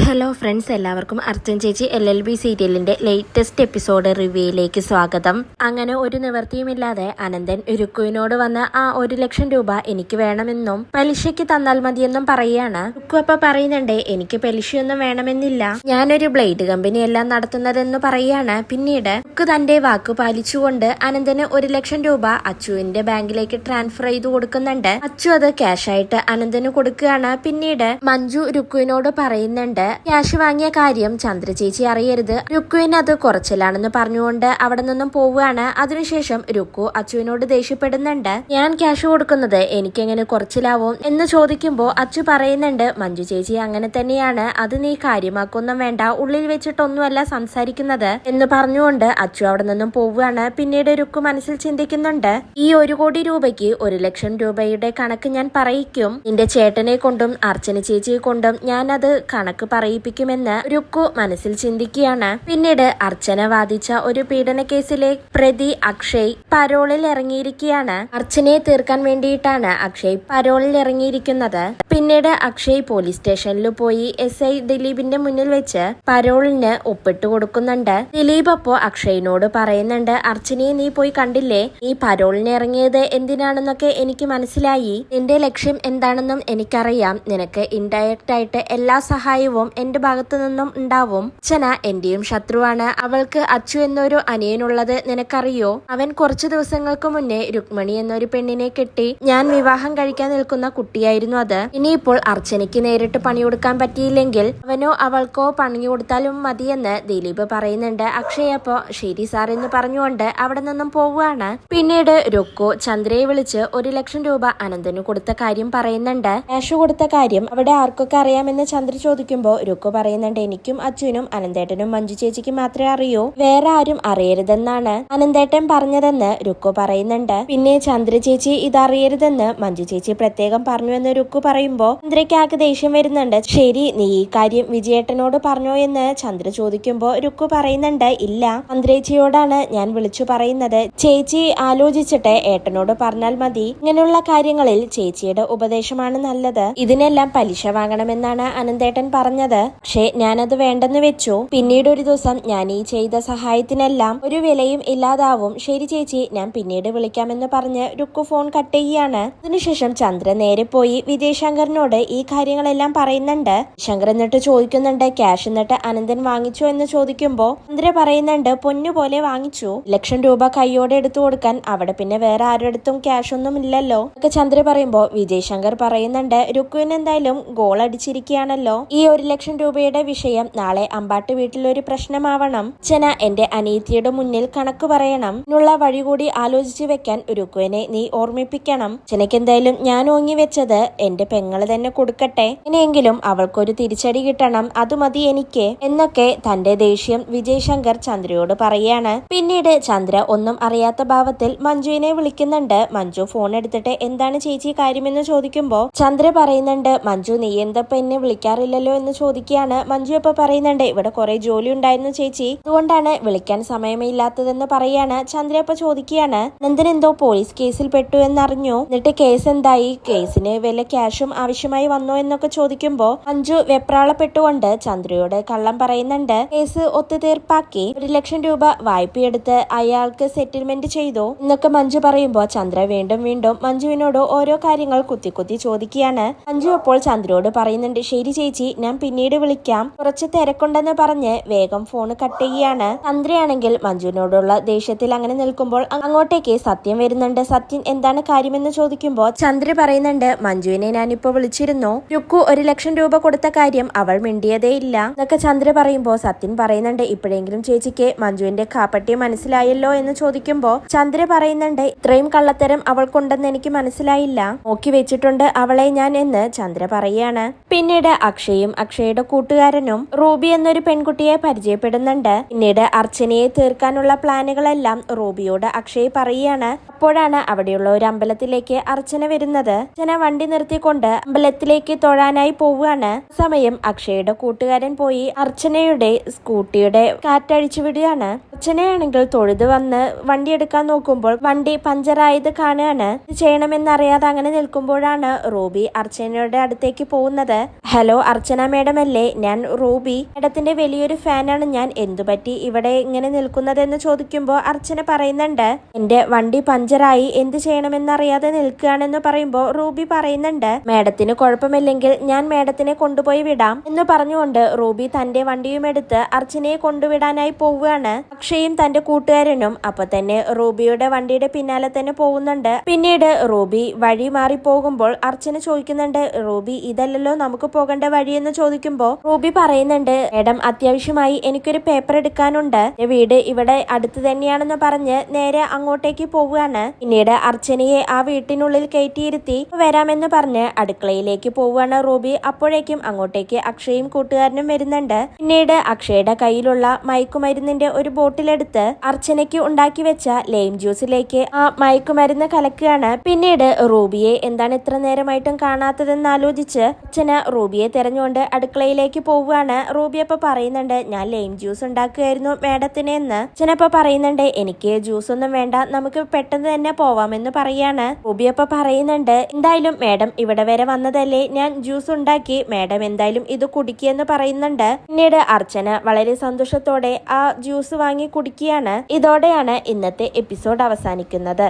Hello friends, എല്ലാവർക്കും അർച്ചൻ ചേച്ചി LLB സീരിയലിന്റെ ലേറ്റസ്റ്റ് എപ്പിസോഡ് റിവ്യൂയിലേക്ക് സ്വാഗതം. അങ്ങനെ ഒരു നിവൃത്തിയുമില്ലാതെ അനന്തൻ രുക്കുവിനോട് വന്ന് ആ 1,00,000 രൂപ എനിക്ക് വേണമെന്നും പലിശയ്ക്ക് തന്നാൽ മതിയെന്നും പറയുകയാണ്. രുക്കു അപ്പൊ പറയുന്നുണ്ട്, എനിക്ക് പലിശയൊന്നും വേണമെന്നില്ല, ഞാനൊരു ബ്ലേഡ് കമ്പനിയെല്ലാം നടത്തുന്നതെന്ന് പറയുകയാണ്. പിന്നീട് രുക്കു തന്റെ വാക്ക് പാലിച്ചുകൊണ്ട് അനന്തന് 1,00,000 രൂപ അച്ചുവിന്റെ ബാങ്കിലേക്ക് ട്രാൻസ്ഫർ ചെയ്തു കൊടുക്കുന്നുണ്ട്. അച്ചു അത് ക്യാഷായിട്ട് അനന്തന് കൊടുക്കുകയാണ്. പിന്നീട് മഞ്ജു രുക്കുവിനോട് പറയുന്നുണ്ട്, ക്യാഷ് വാങ്ങിയ കാര്യം ചന്ദ്ര ചേച്ചി അറിയരുത്, രുക്കുവിന് അത് കുറച്ചിലാണെന്ന് പറഞ്ഞുകൊണ്ട് അവിടെ നിന്നും പോവുകയാണ്. അതിനുശേഷം രുക്കു അച്ചുവിനോട് ദേഷ്യപ്പെടുന്നുണ്ട്, ഞാൻ ക്യാഷ് കൊടുക്കുന്നത് എനിക്കെങ്ങനെ കുറച്ചിലാവും എന്ന് ചോദിക്കുമ്പോൾ അച്ചു പറയുന്നുണ്ട്, മഞ്ജു ചേച്ചി അങ്ങനെ തന്നെയാണ്, അത് നീ കാര്യമാക്കൊന്നും വേണ്ട, ഉള്ളിൽ വെച്ചിട്ടൊന്നുമല്ല സംസാരിക്കുന്നത് എന്ന് പറഞ്ഞുകൊണ്ട് അച്ചു അവിടെ നിന്നും പോവുകയാണ്. പിന്നീട് രുക്കു മനസ്സിൽ ചിന്തിക്കുന്നുണ്ട്, ഈ 1 കോടി രൂപയ്ക്ക് 1,00,000 രൂപയുടെ കണക്ക് ഞാൻ പറയിക്കും, നിന്റെ ചേട്ടനെ കൊണ്ടും അർച്ചന ചേച്ചിയെ കൊണ്ടും ഞാൻ അത് കണക്ക് പറയിപ്പിക്കുമെന്ന് രുക്കു മനസ്സിൽ ചിന്തിക്കുകയാണ്. പിന്നീട് അർച്ചന വാദിച്ച ഒരു പീഡന കേസിലെ പ്രതി അക്ഷയ് പരോളിൽ ഇറങ്ങിയിരിക്കുകയാണ്. അർച്ചനയെ തീർക്കാൻ വേണ്ടിയിട്ടാണ് അക്ഷയ് പരോളിൽ ഇറങ്ങിയിരിക്കുന്നത്. പിന്നീട് അക്ഷയ് പോലീസ് സ്റ്റേഷനിൽ പോയി SI ദിലീപിന്റെ മുന്നിൽ വെച്ച് പരോളിന് ഒപ്പിട്ട് കൊടുക്കുന്നുണ്ട്. ദിലീപ് അപ്പോ അക്ഷയിനോട് പറയുന്നുണ്ട്, അർച്ചനയെ നീ പോയി കണ്ടില്ലേ, നീ പരോളിന് ഇറങ്ങിയത് എന്തിനാണെന്നൊക്കെ എനിക്ക് മനസ്സിലായി, നിന്റെ ലക്ഷ്യം എന്താണെന്നും എനിക്കറിയാം, നിനക്ക് ഇൻഡയറക്റ്റ് ആയിട്ട് എല്ലാ സഹായവും എന്റെ ഭാഗത്തു നിന്നും ഉണ്ടാവും. അർച്ചന എന്റെയും ശത്രുവാണ്, അവൾക്ക് അച്ചു എന്നൊരു അനിയനുള്ളത് നിനക്കറിയോ, അവൻ കുറച്ചു ദിവസങ്ങൾക്ക് മുന്നേ രുക്മണി എന്നൊരു പെണ്ണിനെ കെട്ടി ഞാൻ വിവാഹം കഴിക്കാൻ നിൽക്കുന്ന കുട്ടിയായിരുന്നു അത്. ഇനിയിപ്പോൾ അർച്ചനയ്ക്ക് നേരിട്ട് പണി കൊടുക്കാൻ പറ്റിയില്ലെങ്കിൽ അവനോ അവൾക്കോ പണി കൊടുത്താലും മതിയെന്ന് ദിലീപ് പറയുന്നുണ്ട്. അക്ഷയ് അപ്പോ ശരി സാർ എന്ന് പറഞ്ഞുകൊണ്ട് അവിടെ നിന്നും പോവുകയാണ്. പിന്നീട് രുക്കു ചന്ദ്രയെ വിളിച്ച് 1,00,000 രൂപ അനന്തന് കൊടുത്ത കാര്യം പറയുന്നുണ്ട്. ക്യാഷ് കൊടുത്ത കാര്യം അവിടെ ആർക്കൊക്കെ അറിയാമെന്ന് ചന്ദ്ര ചോദിക്കുമ്പോൾ രുക്കു പറയുന്നുണ്ട്, എനിക്കും അച്ഛനും അനന്തേട്ടനും മഞ്ജു ചേച്ചിക്ക് മാത്രമേ അറിയൂ, വേറെ ആരും അറിയരുതെന്നാണ് അനന്തേട്ടൻ പറഞ്ഞതെന്ന് രുക്കു പറയുന്നുണ്ട്. പിന്നെ ചന്ദ്ര ചേച്ചി ഇതറിയരുതെന്ന് മഞ്ജു ചേച്ചി പ്രത്യേകം പറഞ്ഞു എന്ന് രുക്കു പറയുമ്പോ ചന്ദ്രയ്ക്ക് ആകെ ദേഷ്യം വരുന്നുണ്ട്. ശരി, നീ ഈ കാര്യം വിജയേട്ടനോട് പറഞ്ഞോ എന്ന് ചന്ദ്ര ചോദിക്കുമ്പോ രുക്കു പറയുന്നുണ്ട്, ഇല്ല, ചന്ദ്രേച്ചിയോടാണ് ഞാൻ വിളിച്ചു പറയുന്നത്, ചേച്ചി ആലോചിച്ചിട്ട് ഏട്ടനോട് പറഞ്ഞാൽ മതി, ഇങ്ങനെയുള്ള കാര്യങ്ങളിൽ ചേച്ചിയുടെ ഉപദേശമാണ് നല്ലത്, ഇതിനെല്ലാം പലിശ വാങ്ങണമെന്നാണ് അനന്തേട്ടൻ പറഞ്ഞത്, പക്ഷേ ഞാനത് വേണ്ടെന്ന് വെച്ചു, പിന്നീട് ഒരു ദിവസം ഞാൻ ഈ ചെയ്ത സഹായത്തിനെല്ലാം ഒരു വിലയും ഇല്ലാതാവും, ശരി ചേച്ചി, ഞാൻ പിന്നീട് വിളിക്കാമെന്ന് പറഞ്ഞ് രുക്കു ഫോൺ കട്ട് ചെയ്യുകയാണ്. അതിനുശേഷം ചന്ദ്ര നേരെ പോയി വിജയശങ്കറിനോട് ഈ കാര്യങ്ങളെല്ലാം പറയുന്നുണ്ട്. ശങ്കർ എന്നിട്ട് ചോദിക്കുന്നുണ്ട്, ക്യാഷ് എന്നിട്ട് അനന്തൻ വാങ്ങിച്ചോ എന്ന് ചോദിക്കുമ്പോ ചന്ദ്ര പറയുന്നുണ്ട്, പൊന്നുപോലെ വാങ്ങിച്ചു, 1,00,000 രൂപ കൈയോടെ എടുത്തു കൊടുക്കാൻ അവിടെ പിന്നെ വേറെ ആരുടെ ക്യാഷ് ഒന്നും ഇല്ലല്ലോ ഒക്കെ ചന്ദ്ര പറയുമ്പോ വിജയശങ്കർ പറയുന്നുണ്ട്, രുക്കുവിന് എന്തായാലും ഗോൾ അടിച്ചിരിക്കുകയാണല്ലോ, ഈ 1,00,000 രൂപയുടെ വിഷയം നാളെ അമ്പാട്ട് വീട്ടിലൊരു പ്രശ്നമാവണം, അച്ഛന എന്റെ അനിയത്തിയുടെ മുന്നിൽ കണക്ക് പറയണം, എന്നുള്ള വഴി കൂടി ആലോചിച്ചു വെക്കാൻ രുക്കുവിനെ നീ ഓർമ്മിപ്പിക്കണം, അച്ഛനക്ക് എന്തായാലും ഞാൻ ഓങ്ങി വെച്ചത് എന്റെ പെങ്ങള് തന്നെ കൊടുക്കട്ടെ, ഇനിയെങ്കിലും അവൾക്കൊരു തിരിച്ചടി കിട്ടണം, അത് മതി എനിക്ക് എന്നൊക്കെ തന്റെ ദേഷ്യം വിജയശങ്കർ ചന്ദ്രയോട് പറയാണ്. പിന്നീട് ചന്ദ്ര ഒന്നും അറിയാത്ത ഭാവത്തിൽ മഞ്ജുവിനെ വിളിക്കുന്നുണ്ട്. മഞ്ജു ഫോൺ എടുത്തിട്ട് എന്താണ് ചേച്ചി കാര്യമെന്ന് ചോദിക്കുമ്പോ ചന്ദ്ര പറയുന്നുണ്ട്, മഞ്ജു നീ എന്തപ്പോ എന്നെ വിളിക്കാറില്ലല്ലോ എന്ന് ചോദിക്കുകയാണ്. മഞ്ജു ഇപ്പൊ പറയുന്നുണ്ട്, ഇവിടെ കുറെ ജോലി ഉണ്ടായിരുന്നു ചേച്ചി, അതുകൊണ്ടാണ് വിളിക്കാൻ സമയമില്ലാത്തതെന്ന് പറയാണ്. ചന്ദ്ര ഇപ്പൊ ചോദിക്കുകയാണ്, നന്ദൻ എന്തോ പോലീസ് കേസിൽ പെട്ടു എന്നറിഞ്ഞു, എന്നിട്ട് കേസ് എന്തായി, കേസിന് വല്ല ക്യാഷും ആവശ്യമായി വന്നോ എന്നൊക്കെ ചോദിക്കുമ്പോ മഞ്ജു വെപ്രാളപ്പെട്ടുകൊണ്ട് ചന്ദ്രയോട് കള്ളം പറയുന്നുണ്ട്. കേസ് ഒത്തുതീർപ്പാക്കി 1,00,000 രൂപ വായ്പയെടുത്ത് അയാൾക്ക് സെറ്റിൽമെന്റ് ചെയ്തു എന്നൊക്കെ മഞ്ജു പറയുമ്പോ ചന്ദ്ര വീണ്ടും വീണ്ടും മഞ്ജുവിനോട് ഓരോ കാര്യങ്ങൾ കുത്തി ചോദിക്കുകയാണ്. മഞ്ജു അപ്പോൾ ചന്ദ്രയോട് പറയുന്നുണ്ട്, ശരി ചേച്ചി, ഞാൻ പിന്നീട് വിളിക്കാം, കുറച്ച് തിരക്കുണ്ടെന്ന് പറഞ്ഞ് വേഗം ഫോൺ കട്ട് ചെയ്യുകയാണ്. ചന്ദ്രയാണെങ്കിൽ മഞ്ജുവിനോടുള്ള ദേഷ്യത്തിൽ അങ്ങനെ നിൽക്കുമ്പോൾ അങ്ങോട്ടേക്ക് സത്യം വരുന്നുണ്ട്. സത്യൻ എന്താണ് കാര്യമെന്ന് ചോദിക്കുമ്പോൾ ചന്ദ്ര പറയുന്നുണ്ട്, മഞ്ജുവിനെ ഞാനിപ്പോ വിളിച്ചിരുന്നു, രുക്കു 1,00,000 രൂപ കൊടുത്ത കാര്യം അവൾ മിണ്ടിയതേ ഇല്ല എന്നൊക്കെ ചന്ദ്ര പറയുമ്പോൾ സത്യൻ പറയുന്നുണ്ട്, ഇപ്പോഴെങ്കിലും ചേച്ചിക്ക് മഞ്ജുവിന്റെ കാപ്പട്ടി മനസ്സിലായല്ലോ എന്ന് ചോദിക്കുമ്പോൾ ചന്ദ്ര പറയുന്നുണ്ട്, ഇത്രയും കള്ളത്തരം അവൾക്കുണ്ടെന്ന് എനിക്ക് മനസ്സിലായില്ല, നോക്കി വെച്ചിട്ടുണ്ട് അവളെ ഞാൻ എന്ന് ചന്ദ്ര പറയാണ്. പിന്നീട് അക്ഷയും അക്ഷയുടെ കൂട്ടുകാരനും റൂബി എന്നൊരു പെൺകുട്ടിയെ പരിചയപ്പെടുന്നുണ്ട്. പിന്നീട് അർച്ചനയെ തീർക്കാനുള്ള പ്ലാനുകളെല്ലാം റൂബിയോട് അക്ഷയ് പറയുകയാണ്. അപ്പോഴാണ് അവിടെയുള്ള ഒരു അമ്പലത്തിലേക്ക് അർച്ചന വരുന്നത്. അർച്ചന വണ്ടി നിർത്തിക്കൊണ്ട് അമ്പലത്തിലേക്ക് തൊഴാനായി പോവുകയാണ്. സമയം അക്ഷയുടെ കൂട്ടുകാരൻ പോയി അർച്ചനയുടെ സ്കൂട്ടിയുടെ കാറ്റഴിച്ചു വിടുകയാണ്. അർച്ചനയാണെങ്കിൽ തൊഴുത് വന്ന് വണ്ടി എടുക്കാൻ നോക്കുമ്പോൾ വണ്ടി പഞ്ചറായത് കാണുകയാണ്. ഇത് ചെയ്യണമെന്നറിയാതെ അങ്ങനെ നിൽക്കുമ്പോഴാണ് റൂബി അർച്ചനയുടെ അടുത്തേക്ക് പോകുന്നത്. ഹലോ, അർച്ചന മേഡം അല്ലേ? ഞാൻ റൂബി, മേഡത്തിന്റെ വലിയൊരു ഫാനാണ് ഞാൻ. എന്തുപറ്റി ഇവിടെ ഇങ്ങനെ നിൽക്കുന്നതെന്ന് ചോദിക്കുമ്പോൾ അർച്ചന പറയുന്നുണ്ട്, എന്റെ വണ്ടി പഞ്ചറായി, എന്ത് ചെയ്യണമെന്നറിയാതെ നിൽക്കുകയാണെന്ന് പറയുമ്പോൾ റൂബി പറയുന്നുണ്ട്, മേഡത്തിന് കുഴപ്പമില്ലെങ്കിൽ ഞാൻ മേഡത്തിനെ കൊണ്ടുപോയി വിടാം എന്ന് പറഞ്ഞുകൊണ്ട് റൂബി തന്റെ വണ്ടിയും എടുത്ത് അർച്ചനയെ കൊണ്ടുവിടാനായി പോവുകയാണ്. അക്ഷയും തന്റെ കൂട്ടുകാരനും അപ്പൊ തന്നെ റൂബിയുടെ വണ്ടിയുടെ പിന്നാലെ തന്നെ പോകുന്നുണ്ട്. പിന്നീട് റൂബി വഴി മാറി പോകുമ്പോൾ അർച്ചന ചോദിക്കുന്നുണ്ട്, റൂബി ഇതല്ലല്ലോ നമുക്ക് പോകേണ്ട വഴിയെന്ന് ചോദിക്കുമ്പോൾ റൂബി പറയുന്നുണ്ട്, മേഡം അത്യാവശ്യമായി എനിക്കൊരു പേപ്പർ എടുക്കാനുണ്ട്, വീട് ഇവിടെ അടുത്ത് തന്നെയാണെന്ന് പറഞ്ഞ് നേരെ അങ്ങോട്ടേക്ക് പോവുകയാണ്. പിന്നീട് അർച്ചനയെ ആ വീട്ടിനുള്ളിൽ കയറ്റിയിരുത്തി വരാമെന്ന് പറഞ്ഞ് അടുക്കളയിലേക്ക് പോവുകയാണ് റൂബി. അപ്പോഴേക്കും അങ്ങോട്ടേക്ക് അക്ഷയും കൂട്ടുകാരനും വരുന്നുണ്ട്. പിന്നീട് അക്ഷയുടെ കയ്യിലുള്ള മയക്കുമരുന്നിന്റെ ഒരു ബോട്ടിലെടുത്ത് അർച്ചനയ്ക്ക് ഉണ്ടാക്കി വെച്ച ലൈം ജ്യൂസിലേക്ക് ആ മയക്കുമരുന്ന് കലക്കുകയാണ്. പിന്നീട് റൂബിയെ എന്താണ് ഇത്ര നേരമായിട്ടും കാണാത്തതെന്ന് ആലോചിച്ച് അർച്ചന റൂബിയെ തെരഞ്ഞുകൊണ്ട് അടുക്കളയിലേക്ക് പോവുകയാണ്. റൂബി അപ്പൊ പറയുന്നുണ്ട്, ഞാൻ ലൈം ജ്യൂസ് ഉണ്ടാക്കുകയായിരുന്നു മേഡത്തിന് എന്ന്. അർച്ചന അപ്പൊ പറയുന്നുണ്ട്, എനിക്ക് ജ്യൂസ് ഒന്നും വേണ്ട, നമുക്ക് പെട്ടെന്ന് തന്നെ പോവാമെന്ന് പറയാണ്. റൂബി അപ്പൊ പറയുന്നുണ്ട്, എന്തായാലും മേഡം ഇവിടെ വരെ വന്നതല്ലേ, ഞാൻ ജ്യൂസ് ഉണ്ടാക്കി, മേഡം എന്തായാലും ഇത് കുടിക്കുകയെന്ന് പറയുന്നുണ്ട്. പിന്നീട് അർച്ചന വളരെ സന്തോഷത്തോടെ ആ ജ്യൂസ് വാങ്ങി കുടിക്കുകയാണ്. ഇതോടെയാണ് ഇന്നത്തെ എപ്പിസോഡ് അവസാനിക്കുന്നത്.